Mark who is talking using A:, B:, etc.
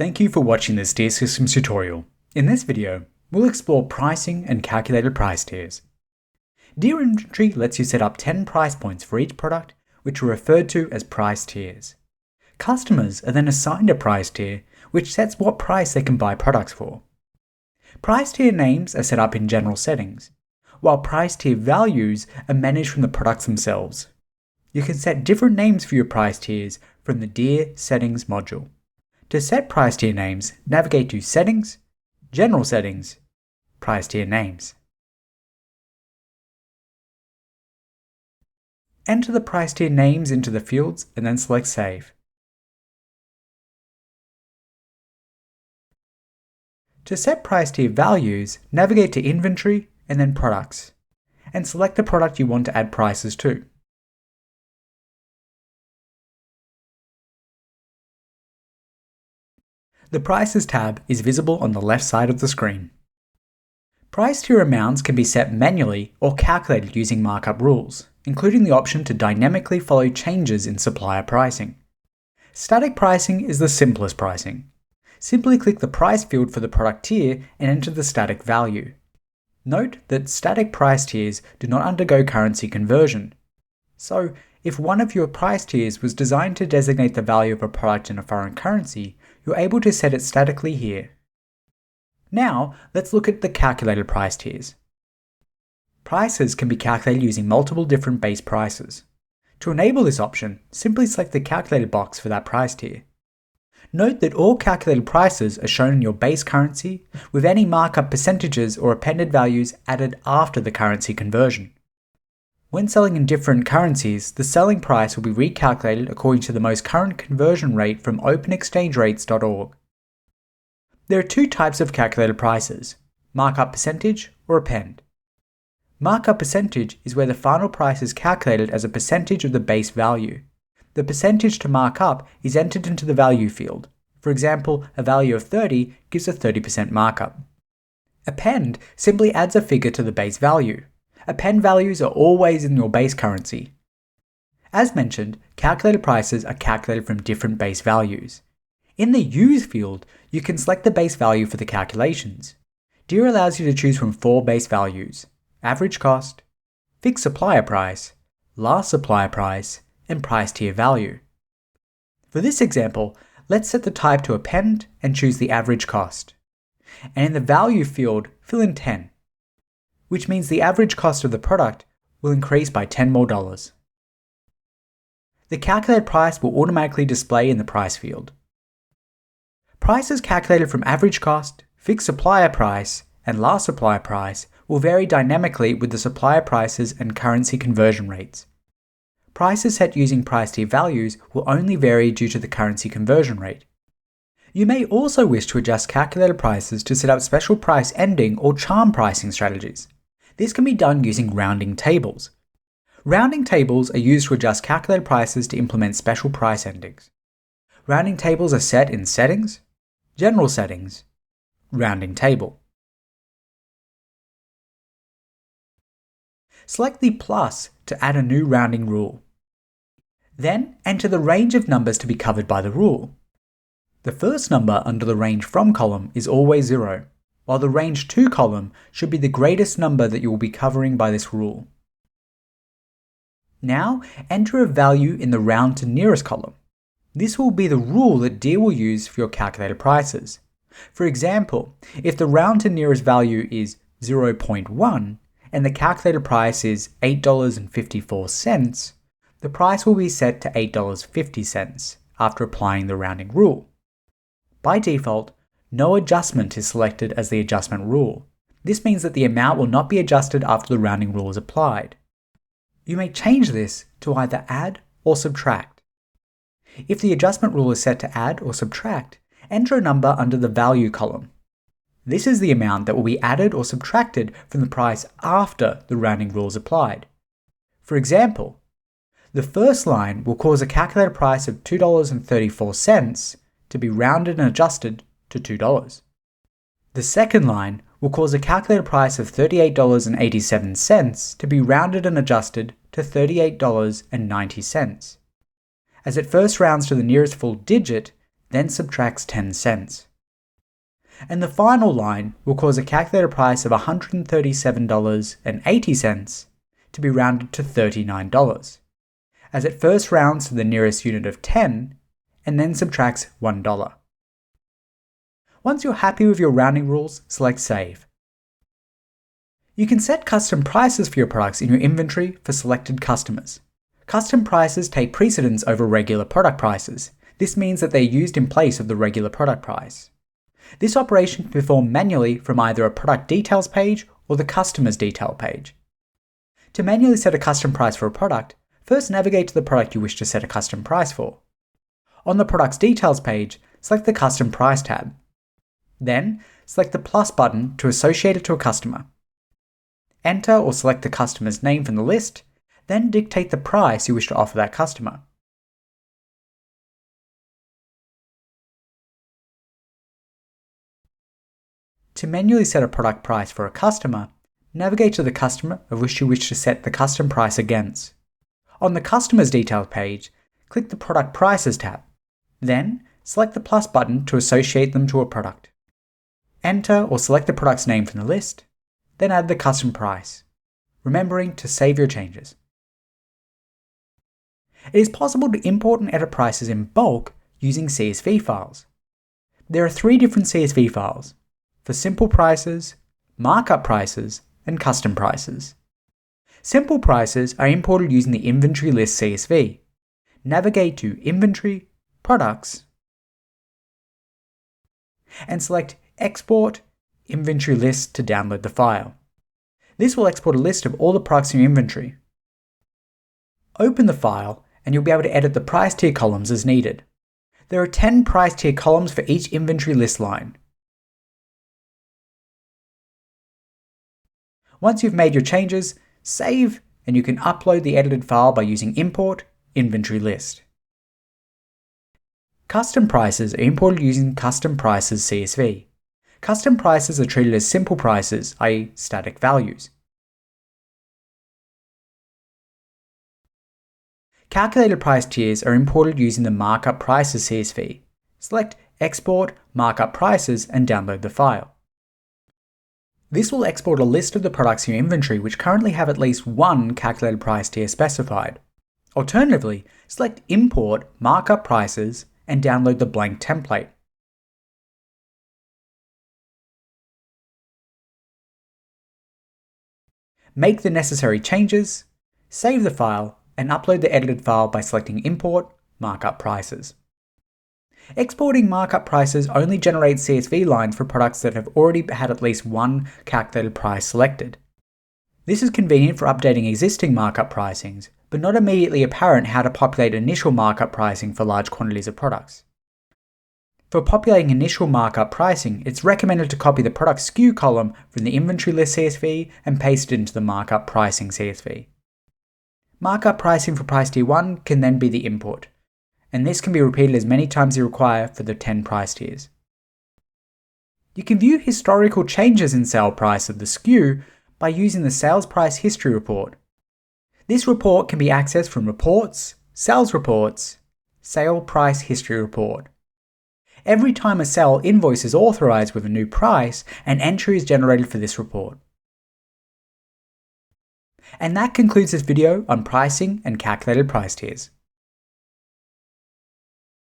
A: Thank you for watching this tier systems tutorial. In this video, we'll explore pricing and calculated price tiers. Tier inventory lets you set up 10 price points for each product, which are referred to as price tiers. Customers are then assigned a price tier, which sets what price they can buy products for. Price tier names are set up in general settings, while price tier values are managed from the products themselves. You can set different names for your price tiers from the tier settings module. To set price tier names, navigate to Settings, General Settings, Price Tier Names. Enter the price tier names into the fields and then select Save. To set price tier values, navigate to Inventory and then Products, and select the product you want to add prices to. The Prices tab is visible on the left side of the screen. Price tier amounts can be set manually or calculated using markup rules, including the option to dynamically follow changes in supplier pricing. Static pricing is the simplest pricing. Simply click the price field for the product tier and enter the static value. Note that static price tiers do not undergo currency conversion. So, if one of your price tiers was designed to designate the value of a product in a foreign currency, you're able to set it statically here. Now, let's look at the calculated price tiers. Prices can be calculated using multiple different base prices. To enable this option, simply select the calculated box for that price tier. Note that all calculated prices are shown in your base currency, with any markup percentages or appended values added after the currency conversion. When selling in different currencies, the selling price will be recalculated according to the most current conversion rate from openexchangerates.org. There are two types of calculated prices: markup percentage or append. Markup percentage is where the final price is calculated as a percentage of the base value. The percentage to mark up is entered into the value field. For example, a value of 30 gives a 30% markup. Append simply adds a figure to the base value. Append values are always in your base currency. As mentioned, calculated prices are calculated from different base values. In the Use field, you can select the base value for the calculations. Tier allows you to choose from 4 base values: average cost, fixed supplier price, last supplier price, and price tier value. For this example, let's set the type to append and choose the average cost. And in the value field, fill in 10. Which means the average cost of the product will increase by $10 more. The calculated price will automatically display in the price field. Prices calculated from average cost, fixed supplier price, and last supplier price will vary dynamically with the supplier prices and currency conversion rates. Prices set using price tier values will only vary due to the currency conversion rate. You may also wish to adjust calculated prices to set up special price ending or charm pricing strategies. This can be done using rounding tables. Rounding tables are used to adjust calculated prices to implement special price endings. Rounding tables are set in Settings, General Settings, Rounding Table. Select the plus to add a new rounding rule. Then enter the range of numbers to be covered by the rule. The first number under the Range From column is always 0. While the Range To column should be the greatest number that you will be covering by this rule. Now, enter a value in the Round to Nearest column. This will be the rule that Tier will use for your calculated prices. For example, if the Round to Nearest value is 0.1 and the calculated price is $8.54, the price will be set to $8.50 after applying the rounding rule. By default, no adjustment is selected as the adjustment rule. This means that the amount will not be adjusted after the rounding rule is applied. You may change this to either add or subtract. If the adjustment rule is set to add or subtract, enter a number under the value column. This is the amount that will be added or subtracted from the price after the rounding rule is applied. For example, the first line will cause a calculated price of $2.34 to be rounded and adjusted to $2. The second line will cause a calculated price of $38.87 to be rounded and adjusted to $38.90. As it first rounds to the nearest full digit, then subtracts 10 cents. And the final line will cause a calculated price of $137.80 to be rounded to $39, as it first rounds to the nearest unit of 10 and then subtracts $1. Once you're happy with your rounding rules, select Save. You can set custom prices for your products in your inventory for selected customers. Custom prices take precedence over regular product prices. This means that they're used in place of the regular product price. This operation can be performed manually from either a product details page or the customer's detail page. To manually set a custom price for a product, first navigate to the product you wish to set a custom price for. On the product's details page, select the Custom Price tab. Then, select the plus button to associate it to a customer. Enter or select the customer's name from the list, then dictate the price you wish to offer that customer. To manually set a product price for a customer, navigate to the customer of which you wish to set the custom price against. On the customer's details page, click the Product Prices tab. Then, select the plus button to associate them to a product. Enter or select the product's name from the list, then add the custom price, remembering to save your changes. It is possible to import and edit prices in bulk using CSV files. There are 3 different CSV files: for simple prices, markup prices, and custom prices. Simple prices are imported using the inventory list CSV. Navigate to Inventory, Products, and select Export Inventory List to download the file. This will export a list of all the products in your inventory. Open the file and you'll be able to edit the price tier columns as needed. There are 10 price tier columns for each inventory list line. Once you've made your changes, save, and you can upload the edited file by using Import Inventory List. Custom prices are imported using Custom Prices CSV. Custom prices are treated as simple prices, i.e. static values. Calculated price tiers are imported using the Markup Prices CSV. Select Export Markup Prices and download the file. This will export a list of the products in your inventory which currently have at least one calculated price tier specified. Alternatively, select Import Markup Prices and download the blank template. Make the necessary changes, save the file, and upload the edited file by selecting Import Markup Prices. Exporting markup prices only generates CSV lines for products that have already had at least one calculated price selected. This is convenient for updating existing markup pricings, but not immediately apparent how to populate initial markup pricing for large quantities of products. For populating initial markup pricing, it's recommended to copy the product SKU column from the inventory list CSV and paste it into the markup pricing CSV. Markup pricing for price tier 1 can then be the input, and this can be repeated as many times as you require for the 10 price tiers. You can view historical changes in sale price of the SKU by using the Sales Price History Report. This report can be accessed from Reports, Sales Reports, Sale Price History Report. Every time a sale invoice is authorized with a new price, an entry is generated for this report. And that concludes this video on pricing and calculated price tiers.